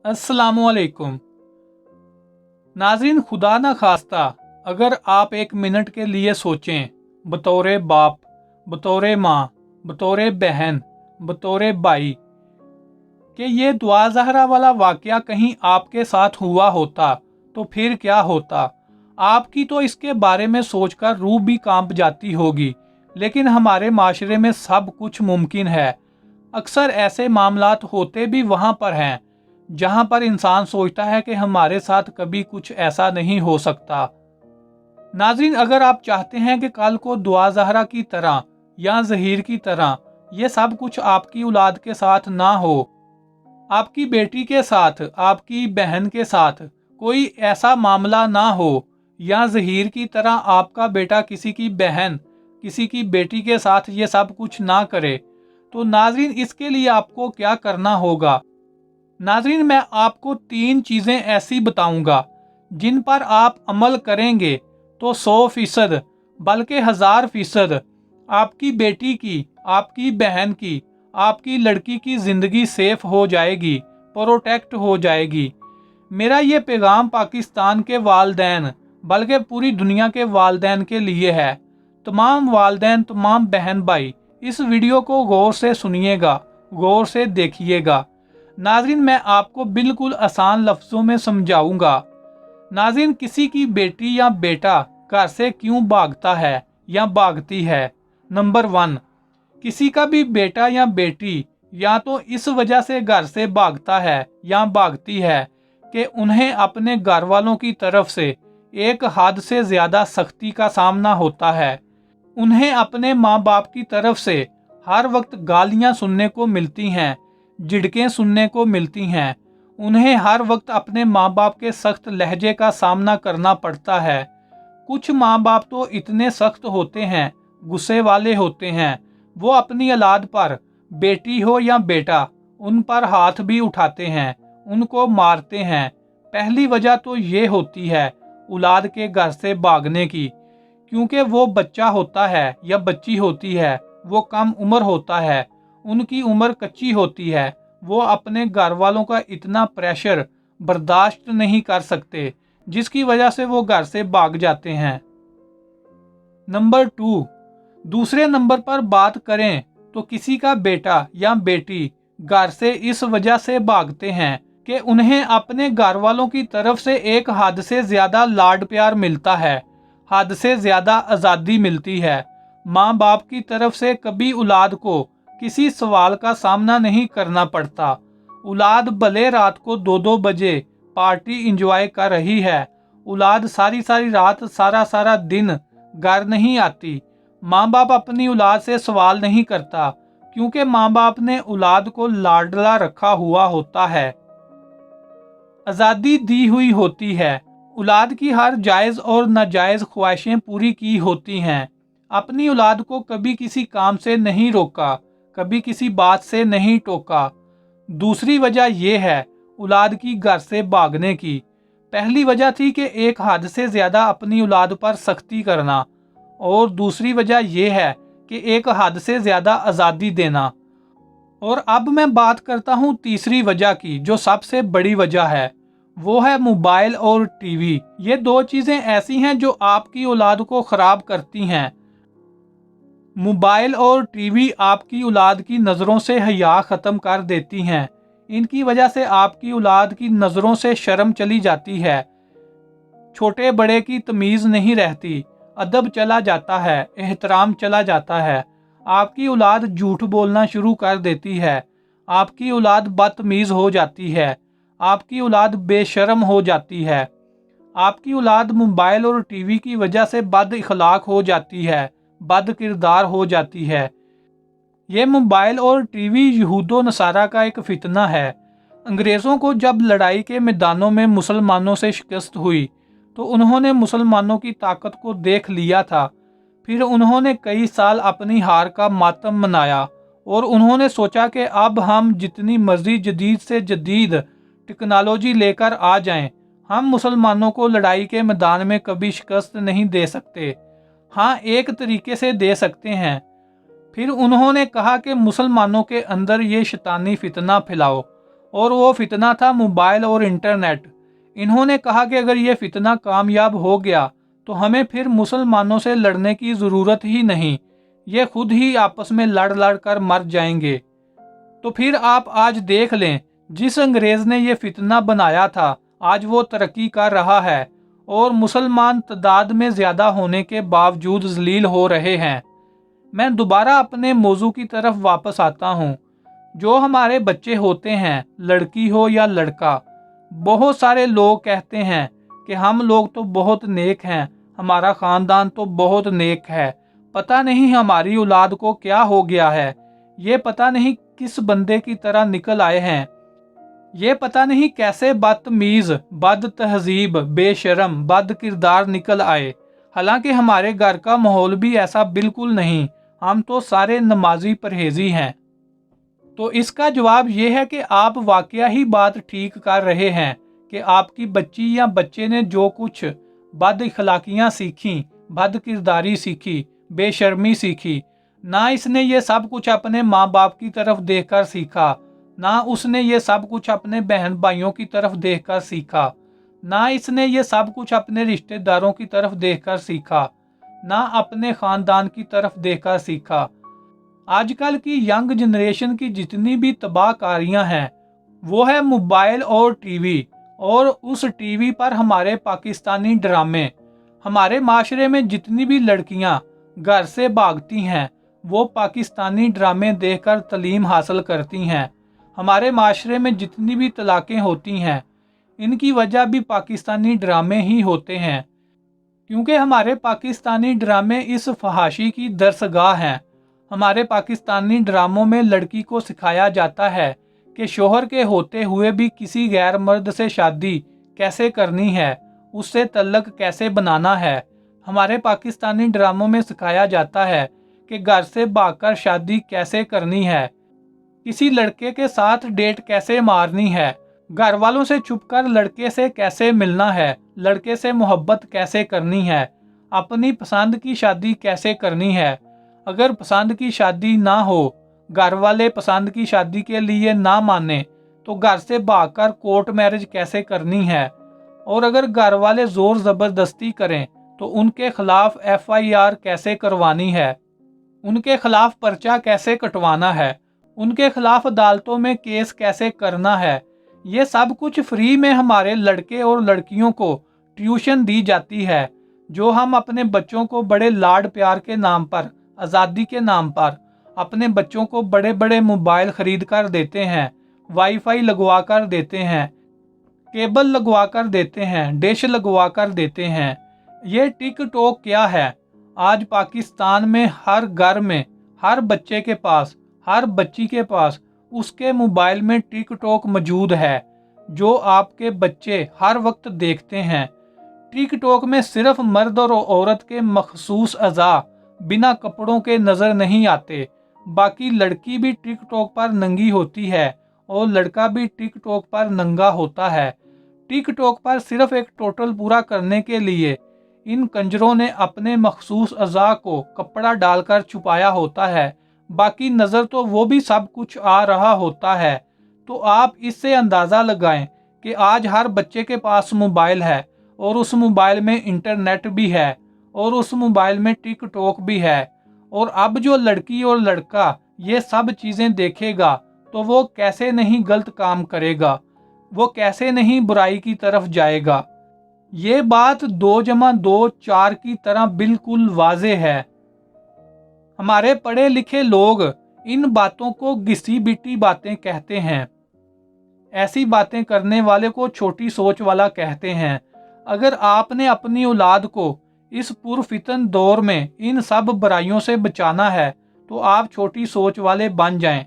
अस्सलामुअलैकुम नाज़रीन, खुदा न खास्ता अगर आप एक मिनट के लिए सोचें, बतौर बाप, बतौर माँ, बतौर बहन, बतौर भाई, कि ये दुआ ज़हरा वाला वाक़या कहीं आपके साथ हुआ होता तो फिर क्या होता। आपकी तो इसके बारे में सोचकर रूह भी कांप जाती होगी। लेकिन हमारे माशरे में सब कुछ मुमकिन है। अक्सर ऐसे मामलात होते भी वहाँ पर हैं जहाँ पर इंसान सोचता है कि हमारे साथ कभी कुछ ऐसा नहीं हो सकता। नाज़रीन, अगर आप चाहते हैं कि कल को दुआ ज़हरा की तरह या ज़हीर की तरह ये सब कुछ आपकी औलाद के साथ ना हो, आपकी बेटी के साथ, आपकी बहन के साथ कोई ऐसा मामला ना हो, या ज़हीर की तरह आपका बेटा किसी की बहन, किसी की बेटी के साथ ये सब कुछ ना करे, तो नाज़रीन इसके लिए आपको क्या करना होगा। नाज़रीन, मैं आपको 3 चीज़ें ऐसी बताऊंगा जिन पर आप अमल करेंगे तो 100% बल्कि 1000% आपकी बेटी की, आपकी बहन की, आपकी लड़की की ज़िंदगी सेफ हो जाएगी, प्रोटेक्ट हो जाएगी। मेरा ये पैगाम पाकिस्तान के वालदैन बल्कि पूरी दुनिया के वालदैन के लिए है। तमाम वालदैन, तमाम बहन भाई इस वीडियो को गौर से सुनिएगा, गौर से देखिएगा। नाज़रीन, मैं आपको बिल्कुल आसान लफ्ज़ों में समझाऊंगा। नाज़रीन, किसी की बेटी या बेटा घर से क्यों भागता है या भागती है। नंबर 1, किसी का भी बेटा या बेटी या तो इस वजह से घर से भागता है या भागती है कि उन्हें अपने घर वालों की तरफ से एक हद से ज़्यादा सख्ती का सामना होता है। उन्हें अपने माँ बाप की तरफ से हर वक्त गालियाँ सुनने को मिलती हैं, झिड़कें सुनने को मिलती हैं। उन्हें हर वक्त अपने माँ बाप के सख्त लहजे का सामना करना पड़ता है। कुछ माँ बाप तो इतने सख्त होते हैं, गुस्से वाले होते हैं, वो अपनी औलाद पर, बेटी हो या बेटा, उन पर हाथ भी उठाते हैं, उनको मारते हैं। पहली वजह तो ये होती है औलाद के घर से भागने की, क्योंकि वो बच्चा होता है या बच्ची होती है, वो कम उम्र होता है, उनकी उम्र कच्ची होती है, वो अपने घर वालों का इतना प्रेशर बर्दाश्त नहीं कर सकते, जिसकी वजह से वो घर से भाग जाते हैं। नंबर 2, दूसरे नंबर पर बात करें तो किसी का बेटा या बेटी घर से इस वजह से भागते हैं कि उन्हें अपने घर वालों की तरफ से एक हद से ज्यादा लाड प्यार मिलता है, हद से ज्यादा आज़ादी मिलती है। माँ बाप की तरफ से कभी औलाद को किसी सवाल का सामना नहीं करना पड़ता। औलाद भले रात को 2-2 बजे पार्टी इंजॉय कर रही है, औलाद सारी सारी रात, सारा सारा दिन घर नहीं आती, माँ बाप अपनी औलाद से सवाल नहीं करता, क्योंकि माँ बाप ने औलाद को लाडला रखा हुआ होता है, आज़ादी दी हुई होती है, औलाद की हर जायज़ और नाजायज़ ख्वाहिशें पूरी की होती हैं। अपनी औलाद को कभी किसी काम से नहीं रोका, कभी किसी बात से नहीं टोका। दूसरी वजह यह है औलाद की घर से भागने की। पहली वजह थी कि एक हद से ज़्यादा अपनी औलाद पर सख्ती करना, और दूसरी वजह यह है कि एक हद से ज़्यादा आज़ादी देना। और अब मैं बात करता हूँ तीसरी वजह की, जो सबसे बड़ी वजह है, वो है मोबाइल और टीवी। ये 2 चीज़ें ऐसी हैं जो आपकी औलाद को ख़राब करती हैं। मोबाइल और टीवी आपकी औलाद की नज़रों से हया ख़त्म कर देती हैं। इनकी वजह से आपकी औलाद की नज़रों से शर्म चली जाती है, छोटे बड़े की तमीज़ नहीं रहती, अदब चला जाता है, एहतराम चला जाता है। आपकी औलाद झूठ बोलना शुरू कर देती है, आपकी औलाद बदतमीज़ हो जाती है, आपकी औलाद बेशर्म हो जाती है, आपकी औलाद मोबाइल और टीवी की वजह से बद इखलाक हो जाती है, बद किरदार हो जाती है। ये मोबाइल और टीवी यहूदो नसारा का एक फितना है। अंग्रेज़ों को जब लड़ाई के मैदानों में मुसलमानों से शिकस्त हुई तो उन्होंने मुसलमानों की ताकत को देख लिया था। फिर उन्होंने कई साल अपनी हार का मातम मनाया और उन्होंने सोचा कि अब हम जितनी मर्जी जदीद से जदीद टेक्नोलॉजी लेकर आ जाएं, हम मुसलमानों को लड़ाई के मैदान में कभी शिकस्त नहीं दे सकते। हाँ, एक तरीके से दे सकते हैं। फिर उन्होंने कहा कि मुसलमानों के अंदर ये शैतानी फितना फैलाओ और वो फितना था मोबाइल और इंटरनेट। इन्होंने कहा कि अगर ये फितना कामयाब हो गया तो हमें फिर मुसलमानों से लड़ने की ज़रूरत ही नहीं, ये खुद ही आपस में लड़ लड़ कर मर जाएंगे। तो फिर आप आज देख लें, जिस अंग्रेज़ ने ये फितना बनाया था आज वो तरक्की कर रहा है और मुसलमान तादाद में ज़्यादा होने के बावजूद जलील हो रहे हैं। मैं दोबारा अपने मौजू की तरफ वापस आता हूँ। जो हमारे बच्चे होते हैं, लड़की हो या लड़का, बहुत सारे लोग कहते हैं कि हम लोग तो बहुत नेक हैं, हमारा ख़ानदान तो बहुत नेक है, पता नहीं हमारी औलाद को क्या हो गया है, ये पता नहीं किस बंदे की तरह निकल आए हैं, ये पता नहीं कैसे बदतमीज़, बद तहजीब, बेशरम, बद किरदार निकल आए। हालांकि हमारे घर का माहौल भी ऐसा बिल्कुल नहीं, हम तो सारे नमाजी परहेजी हैं। तो इसका जवाब ये है कि आप वाकया ही बात ठीक कर रहे हैं कि आपकी बच्ची या बच्चे ने जो कुछ बद इखलाकियाँ सीखी, बद किरदारी सीखी, बेशर्मी सीखी, ना इसने ये सब कुछ अपने माँ बाप की तरफ देखकर सीखा, ना उसने ये सब कुछ अपने बहन भाइयों की तरफ देखकर सीखा, ना इसने ये सब कुछ अपने रिश्तेदारों की तरफ देखकर सीखा, ना अपने ख़ानदान की तरफ देखकर सीखा। आजकल की यंग जनरेशन की जितनी भी तबाहकारियां हैं वो है मोबाइल और टीवी, और उस टीवी पर हमारे पाकिस्तानी ड्रामे। हमारे माशरे में जितनी भी लड़कियां घर से भागती हैं वो पाकिस्तानी ड्रामे देखकर तालीम हासिल करती हैं। हमारे माशरे में जितनी भी तलाक़ें होती हैं इनकी वजह भी पाकिस्तानी ड्रामे ही होते हैं, क्योंकि हमारे पाकिस्तानी ड्रामे इस फहाशी की दरसगाह हैं। हमारे पाकिस्तानी ड्रामों में लड़की को सिखाया जाता है कि शोहर के होते हुए भी किसी गैर मर्द से शादी कैसे करनी है, उससे तल्लक कैसे बनाना है। हमारे पाकिस्तानी ड्रामों में सिखाया जाता है कि घर से भागकर शादी कैसे करनी है, किसी लड़के के साथ डेट कैसे मारनी है, घर वालों से छुपकर लड़के से कैसे मिलना है, लड़के से मोहब्बत कैसे करनी है, अपनी पसंद की शादी कैसे करनी है। अगर पसंद की शादी ना हो, घर वाले पसंद की शादी के लिए ना माने तो घर से भागकर कोर्ट मैरिज कैसे करनी है, और अगर घर वाले जोर ज़बरदस्ती करें तो उनके खिलाफ FIR कैसे करवानी है, उनके खिलाफ पर्चा कैसे कटवाना है, उनके खिलाफ अदालतों में केस कैसे करना है। ये सब कुछ फ्री में हमारे लड़के और लड़कियों को ट्यूशन दी जाती है, जो हम अपने बच्चों को बड़े लाड प्यार के नाम पर, आज़ादी के नाम पर अपने बच्चों को बड़े बड़े मोबाइल खरीद कर देते हैं, वाईफाई लगवा कर देते हैं, केबल लगवा कर देते हैं, डिश लगवा कर देते हैं। ये टिकटॉक क्या है? आज पाकिस्तान में हर घर में, हर बच्चे के पास, हर बच्ची के पास उसके मोबाइल में टिकटॉक मौजूद है, जो आपके बच्चे हर वक्त देखते हैं। टिकटॉक में सिर्फ मर्द और औरत के मखसूस अज़ा बिना कपड़ों के नज़र नहीं आते, बाकी लड़की भी टिकटॉक पर नंगी होती है और लड़का भी टिकटॉक पर नंगा होता है। टिकटॉक पर सिर्फ एक टोटल पूरा करने के लिए इन कंजरों ने अपने मखसूस अज़ा को कपड़ा डालकर छुपाया होता है, बाकी नज़र तो वो भी सब कुछ आ रहा होता है। तो आप इससे अंदाज़ा लगाएं कि आज हर बच्चे के पास मोबाइल है और उस मोबाइल में इंटरनेट भी है और उस मोबाइल में टिकटॉक भी है, और अब जो लड़की और लड़का ये सब चीज़ें देखेगा तो वो कैसे नहीं गलत काम करेगा, वो कैसे नहीं बुराई की तरफ जाएगा। ये बात 2+2 4 की तरह बिल्कुल वाज़े है। हमारे पढ़े लिखे लोग इन बातों को घिसी बिटी बातें कहते हैं, ऐसी बातें करने वाले को छोटी सोच वाला कहते हैं। अगर आपने अपनी औलाद को इस पुरफितन दौर में इन सब बुराइयों से बचाना है तो आप छोटी सोच वाले बन जाएं,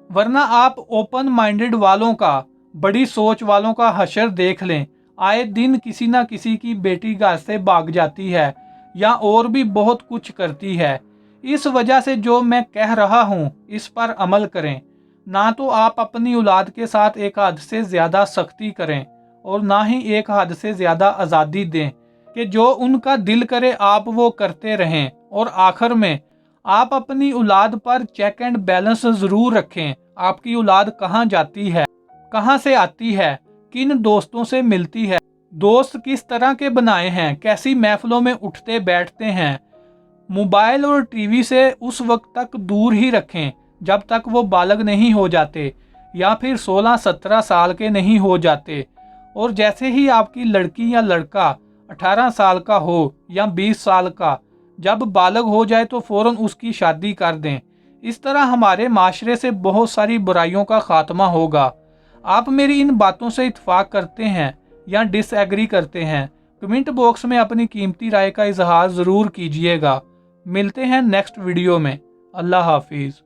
वरना आप ओपन माइंडेड वालों का, बड़ी सोच वालों का हशर देख लें। आए दिन किसी ना किसी की बेटी घर से भाग जाती है या और भी बहुत कुछ करती है। इस वजह से जो मैं कह रहा हूँ इस पर अमल करें, ना तो आप अपनी औलाद के साथ एक हद से ज़्यादा सख्ती करें और ना ही एक हद से ज़्यादा आज़ादी दें कि जो उनका दिल करे आप वो करते रहें। और आखिर में आप अपनी औलाद पर चेक एंड बैलेंस ज़रूर रखें, आपकी औलाद कहाँ जाती है, कहाँ से आती है, किन दोस्तों से मिलती है, दोस्त किस तरह के बनाए हैं, कैसी महफिलों में उठते बैठते हैं। मोबाइल और टीवी से उस वक्त तक दूर ही रखें जब तक वो बालग नहीं हो जाते या फिर 16-17 साल के नहीं हो जाते। और जैसे ही आपकी लड़की या लड़का 18 साल का हो या 20 साल का, जब बालग हो जाए तो फ़ौरन उसकी शादी कर दें। इस तरह हमारे माशरे से बहुत सारी बुराइयों का खात्मा होगा। आप मेरी इन बातों से इत्फाक करते हैं या डिसएग्री करते हैं? कमेंट बॉक्स में अपनी कीमती राय का इजहार ज़रूर कीजिएगा। मिलते हैं नेक्स्ट वीडियो में। अल्लाह हाफिज़।